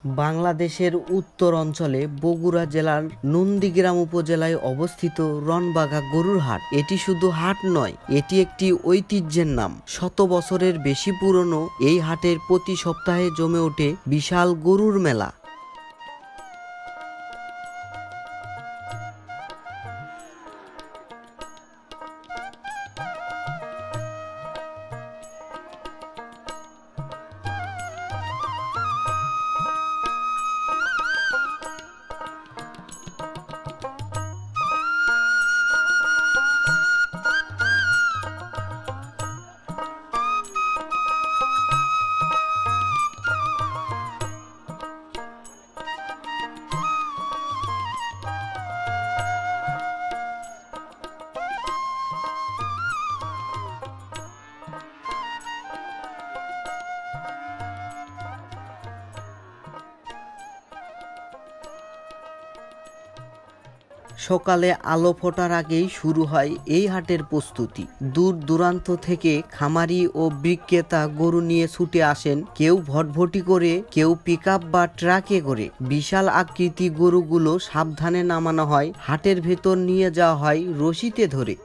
বাংলাদেশের উত্তর অঞ্চলে বগুড়া জেলার নন্দীগ্রাম উপজেলায় অবস্থিত রণবাঘা গরুর হাট। এটি শুধু হাট নয়, এটি একটি ঐতিহ্যের নাম। শত বছরের বেশি পুরনো এই হাটের প্রতি সপ্তাহে জমে ওঠে বিশাল গরুর মেলা। সকালে আলো ফোটার আগেই শুরু হয় এই হাটের প্রস্তুতি। দূর দূরান্ত থেকে খামারি ও বিক্রেতা গরু নিয়ে ছুটে আসেন, কেউ ভটভটি করে, কেউ পিকআপ বা ট্রাকে করে। বিশাল আকৃতি গরুগুলো সাবধানে নামানো হয়, হাটের ভেতর নিয়ে যাওয়া হয় রশিতে ধরে।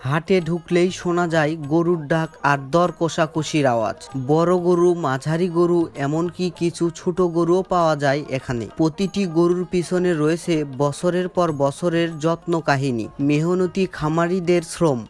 হাটে ঢুকলেই শোনা যায় গরুর ডাক আর দর কষাকষির আওয়াজ। বড় গরু, মাঝারি গরু, এমনকি কিছু ছোট গরুও পাওয়া যায় এখানে। প্রতিটি গরুর পিছনে রয়েছে বছরের পর বছরের যত্ন কাহিনী, মেহনতি খামারিদের শ্রম।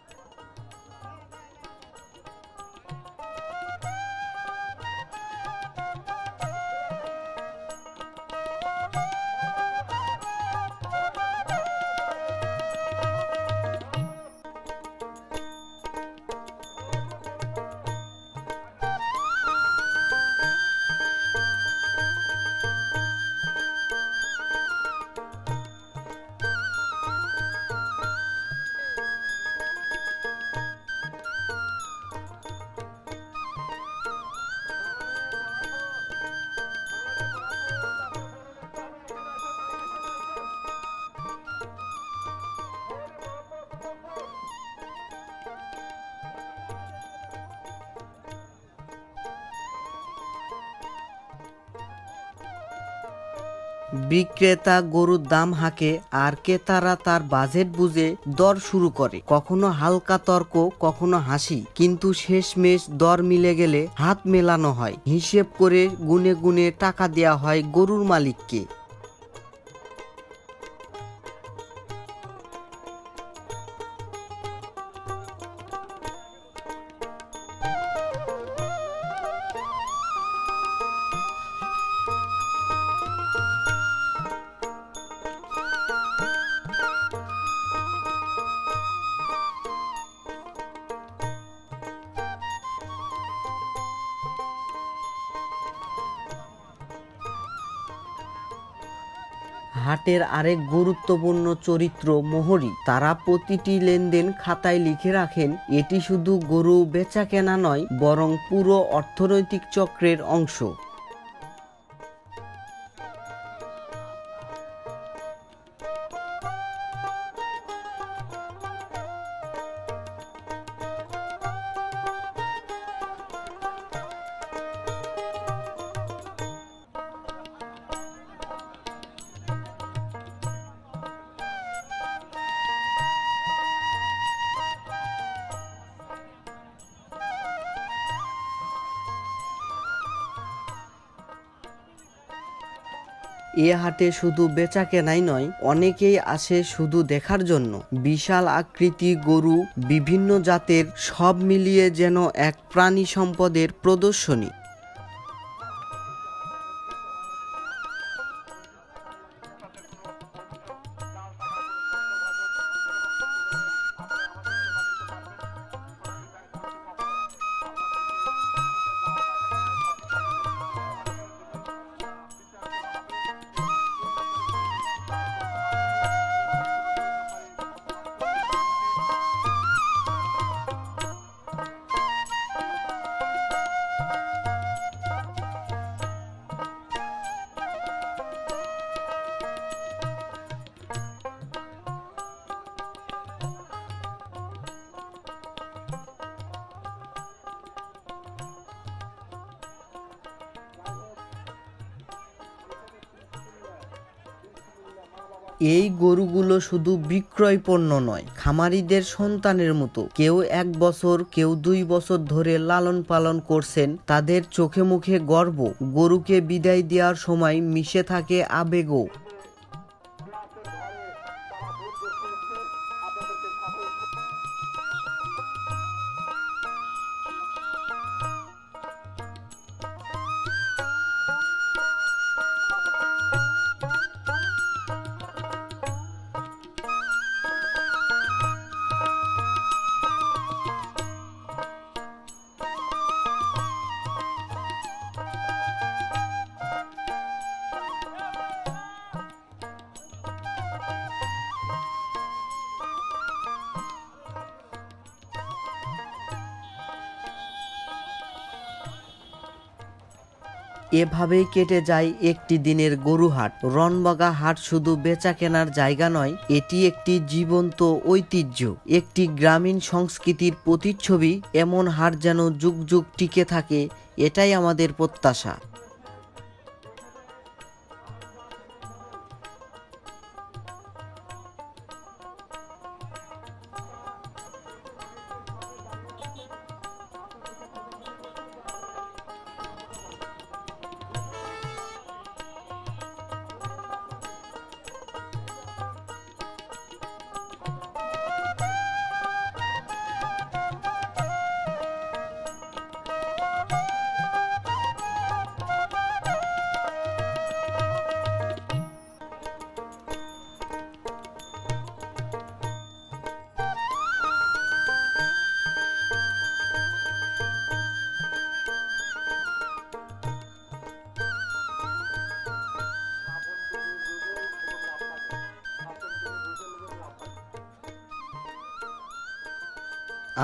বিক্রেতা গরুর দাম হাঁকে আর ক্রেতারা তার বাজেট বুঝে দর শুরু করে। কখনো হালকা তর্ক, কখনো হাসি, কিন্তু শেষমেশ দর মিলে গেলে হাত মেলানো হয়। হিসেব করে গুনে গুনে টাকা দেয়া হয় গরুর মালিককে। হাটের আরেক গুরুত্বপূর্ণ চরিত্র মোহরী। তারা প্রতিটি লেনদেন খাতায় লিখে রাখেন। এটি শুধু গরু বেচা কেনা নয়, বরং পুরো অর্থনৈতিক চক্রের অংশ। এ হাটে শুধু বেচা কেনাই নয়, অনেকেই আসে শুধু দেখার জন্য। বিশাল আকৃতি গরু, বিভিন্ন জাতের, সব মিলিয়ে যেন এক প্রাণী সম্পদের প্রদর্শনী। এই গরুগুলো শুধু বিক্রয় পণ্য নয়, খামারিদের সন্তানের মতো। কেউ 1 বছর, কেউ 2 বছর ধরে লালন পালন করছেন। তাদের চোখে মুখে গর্ব, গরুকে বিদায় দেওয়ার সময় মিশে থাকে আবেগও। এভাবেই কেটে যায় একটি দিনের গরুহাট। রনবাগা হাট শুধু বেচা কেনার জায়গা নয়, এটি একটি জীবন্ত ঐতিহ্য, একটি গ্রামীণ সংস্কৃতির প্রতিচ্ছবি। এমন হাট যেন যুগ যুগ টিকে থাকে, এটাই আমাদের প্রত্যাশা।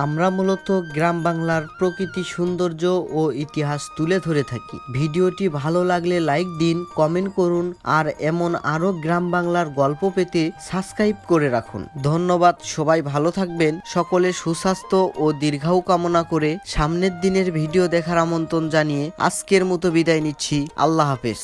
আমরা মূলত গ্রাম বাংলার প্রকৃতি সৌন্দর্য ও ইতিহাস তুলে ধরে থাকি। ভিডিওটি ভালো লাগলে লাইক দিন, কমেন্ট করুন, আর এমন আরো গ্রাম বাংলার গল্প পেতে সাবস্ক্রাইব করে রাখুন। ধন্যবাদ, সবাই ভালো থাকবেন। সকলে সুস্বাস্থ্য ও দীর্ঘায়ু কামনা করে সামনের দিনের ভিডিও দেখার আমন্ত্রণ জানিয়ে আজকের মতো বিদায় নিচ্ছি। আল্লাহ হাফেজ।